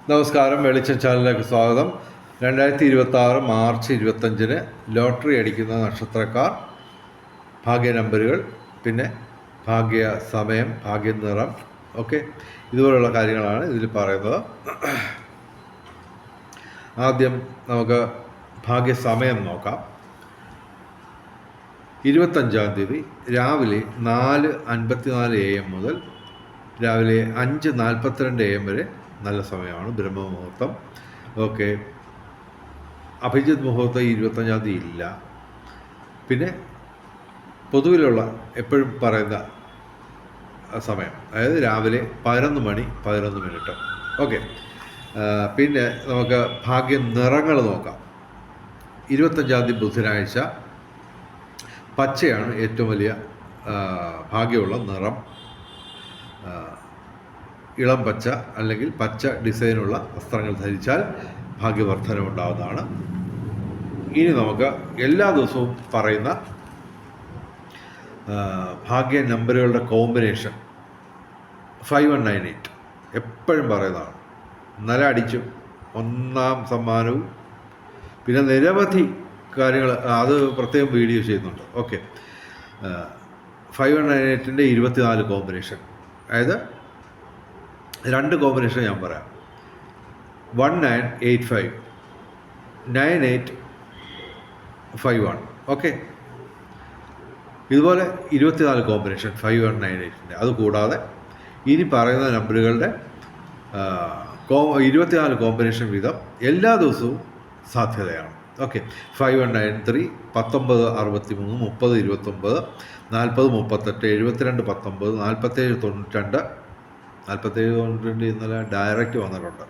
നമസ്കാരം, വെളിച്ചം ചാനലിലേക്ക് സ്വാഗതം. 2026 മാർച്ച് 25 ലോട്ടറി അടിക്കുന്ന നക്ഷത്രക്കാർ, ഭാഗ്യ നമ്പറുകൾ, പിന്നെ ഭാഗ്യ സമയം, ഭാഗ്യ നിറം, ഓക്കെ, ഇതുപോലുള്ള കാര്യങ്ങളാണ് ഇതിൽ പറയുന്നത്. ആദ്യം നമുക്ക് ഭാഗ്യ സമയം നോക്കാം. 25-ാം തീയതി രാവിലെ 4:54 AM മുതൽ രാവിലെ 5:42 AM വരെ നല്ല സമയമാണ്, ബ്രഹ്മമുഹൂർത്തം. ഓക്കെ, അഭിജിത്ത് മുഹൂർത്തം 25-ാം തീയതി ഇല്ല. പിന്നെ പൊതുവിലുള്ള എപ്പോഴും പറയുന്ന സമയം, അതായത് രാവിലെ 11 മണി 11 മിനിറ്റ്. ഓക്കെ, പിന്നെ നമുക്ക് ഭാഗ്യ നിറങ്ങൾ നോക്കാം. 25-ാം തീയതി ബുധനാഴ്ച പച്ചയാണ് ഏറ്റവും വലിയ ഭാഗ്യമുള്ള നിറം. ഇളം പച്ച അല്ലെങ്കിൽ പച്ച ഡിസൈനുള്ള വസ്ത്രങ്ങൾ ധരിച്ചാൽ ഭാഗ്യവർദ്ധന ഉണ്ടാകുന്നതാണ്. ഇനി നമുക്ക് എല്ലാ ദിവസവും പറയുന്ന ഭാഗ്യ നമ്പറുകളുടെ കോമ്പിനേഷൻ 5198 എപ്പോഴും പറയുന്നതാണ്. നല്ല അടിച്ചും ഒന്നാം സമ്മാനവും പിന്നെ നിരവധി കാര്യങ്ങൾ, അത് പ്രത്യേകം വീഡിയോ ചെയ്യുന്നുണ്ട്. ഓക്കെ, 5198-ൻ്റെ 24 കോമ്പിനേഷൻ, അതായത് 2 കോമ്പിനേഷൻ ഞാൻ പറയാം. 1985 9851. ഓക്കെ, ഇതുപോലെ 24 കോമ്പിനേഷൻ 5198-ൻ്റെ. അതുകൂടാതെ ഇനി പറയുന്ന നമ്പറുകളുടെ 24 കോമ്പിനേഷൻ വീതം എല്ലാ ദിവസവും സാധ്യതയാണ്. ഓക്കെ, 5193, 1963, 3029, 4038, 7219, 4792, 4792 ഇന്നലെ ഡയറക്റ്റ് വന്നിട്ടുണ്ട്.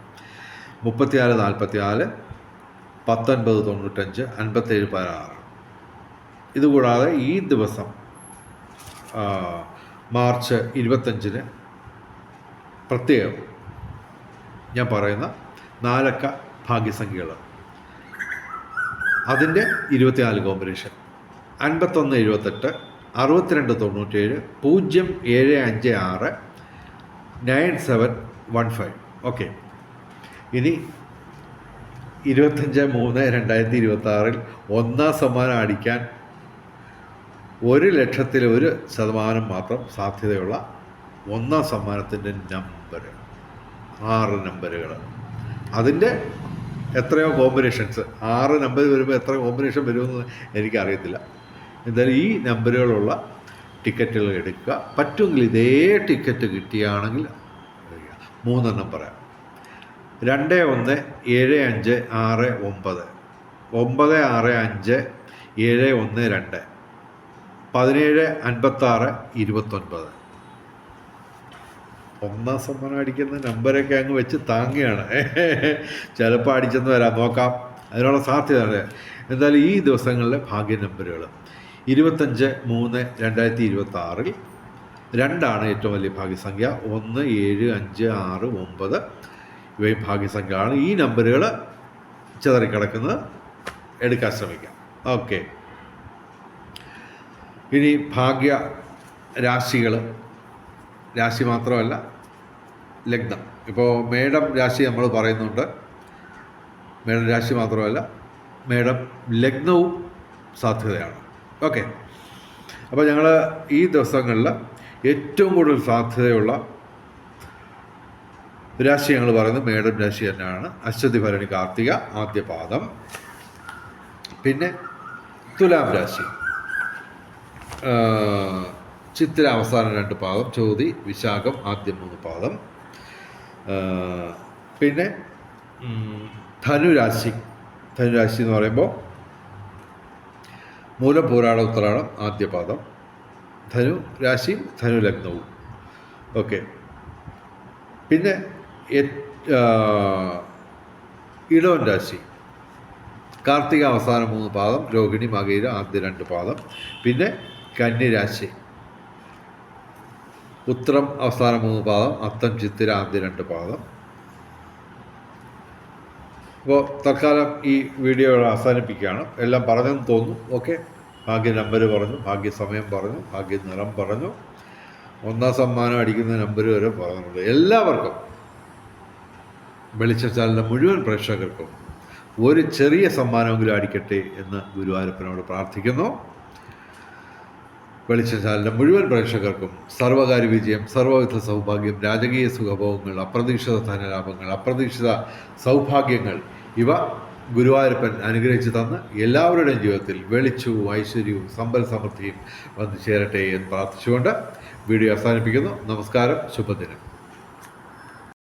3444, 1995, 5716. ഇതുകൂടാതെ ഈ ദിവസം മാർച്ച് 25-ന് പ്രത്യേകം ഞാൻ പറയുന്ന 4 അക്ക ഭാഗ്യസംഖ്യകൾ, അതിൻ്റെ 24 കോമ്പിനേഷൻ 5178, 6297, 0756, 9715. ഓക്കെ, ഇനി 25/3/2026 ഒന്നാം സമ്മാനം അടിക്കാൻ 1,00,000% മാത്രം സാധ്യതയുള്ള ഒന്നാം സമ്മാനത്തിൻ്റെ നമ്പർ 6 നമ്പറുകൾ. അതിൻ്റെ എത്രയോ കോമ്പിനേഷൻസ്, 6 നമ്പർ വരുമ്പോൾ എത്ര കോമ്പിനേഷൻ വരുമെന്ന് എനിക്കറിയത്തില്ല. എന്തായാലും ഈ നമ്പറുകളുള്ള ടിക്കറ്റുകൾ എടുക്കുക. പറ്റുമെങ്കിൽ ഇതേ ടിക്കറ്റ് കിട്ടുകയാണെങ്കിൽ 3 എണ്ണം പറയാം. 217569, 965 712, 1756 29. ഒന്നാം സമ്മാനം അടിക്കുന്ന നമ്പരൊക്കെ അങ്ങ് വെച്ച് താങ്ങുകയാണ്. ചിലപ്പോൾ അടിച്ചെന്ന് വരാം, നോക്കാം, അതിനുള്ള സാധ്യതയാണ്. എന്തായാലും ഈ ദിവസങ്ങളിലെ ഭാഗ്യ നമ്പറുകൾ 25/3/2026 2 ഏറ്റവും വലിയ ഭാഗ്യസംഖ്യ. 1, 7, 5, 6, 9 ഇവയും ഭാഗ്യസംഖ്യകളാണ്. ഈ നമ്പറുകൾ ചിതറിക്കിടക്കുന്നത് എടുക്കാൻ ശ്രമിക്കാം. ഓക്കെ, ഇനി ഭാഗ്യ രാശികൾ, രാശി മാത്രമല്ല ലഗ്നം. ഇപ്പോൾ മേടം രാശി നമ്മൾ പറയുന്നുണ്ട്. മേടം രാശി മാത്രമല്ല, മേടം ലഗ്നവും സാധ്യതയാണ്. ഓക്കെ, അപ്പോൾ ഞങ്ങൾ ഈ ദിവസങ്ങളിൽ ഏറ്റവും കൂടുതൽ സാധ്യതയുള്ള രാശി ഞങ്ങൾ പറയുന്നത് മേടം രാശി തന്നെയാണ്. അശ്വതി ഭരണി കാർത്തിക ആദ്യ പാദം, പിന്നെ തുലാം രാശി ചിത്തിര അവസാന 2 പാദം, ചോതി വിശാഖം ആദ്യം 3 പാദം, പിന്നെ ധനുരാശി. ധനുരാശി എന്ന് പറയുമ്പോൾ മൂലം പൂരാട ഉത്രാടം ആദ്യ പാദം, ധനു രാശിയും ധനു ലഗ്നവും. ഓക്കെ, പിന്നെ ഇടവൻ രാശി കാർത്തിക അവസാന 3 പാദം, രോഹിണി മകയിര ആദ്യ 2 പാദം, പിന്നെ കന്യരാശി ഉത്രം അവസാന 3 പാദം, അത്തം ചിത്തിര ആദ്യ 2 പാദം. അപ്പോൾ തൽക്കാലം ഈ വീഡിയോ അവസാനിപ്പിക്കുകയാണ്. എല്ലാം പറഞ്ഞെന്ന് തോന്നുന്നു. ഓക്കെ, ഭാഗ്യ നമ്പർ പറഞ്ഞു, ഭാഗ്യ സമയം പറഞ്ഞു, ഭാഗ്യ നിറം പറഞ്ഞു, ഒന്നാം സമ്മാനം അടിക്കുന്ന നമ്പർ വരെ പറഞ്ഞിട്ടുണ്ട്. എല്ലാവർക്കും വെളിച്ചം ചാനലിലെ മുഴുവൻ പ്രേക്ഷകർക്കും ഒരു ചെറിയ സമ്മാനമെങ്കിലും അടിക്കട്ടെ എന്ന് ഗുരുവായൂരപ്പനോട് പ്രാർത്ഥിക്കുന്നു. വെളിച്ചം ചാനലിലെ മുഴുവൻ പ്രേക്ഷകർക്കും സർവകാര്യ വിജയം, സർവ്വവിധ സൗഭാഗ്യം, രാജകീയ സുഖഭോഗങ്ങൾ, അപ്രതീക്ഷിത ധനലാഭങ്ങൾ, അപ്രതീക്ഷിത സൗഭാഗ്യങ്ങൾ ഇവ ഗുരുവായൂരപ്പൻ അനുഗ്രഹിച്ചു തന്ന് എല്ലാവരുടെയും ജീവിതത്തിൽ വെളിച്ചവും ഐശ്വര്യവും സമ്പൽ സമൃദ്ധിയും വന്നു ചേരട്ടെ എന്ന് പ്രാർത്ഥിച്ചുകൊണ്ട് വീഡിയോ അവസാനിപ്പിക്കുന്നു. നമസ്കാരം, ശുഭദിനം.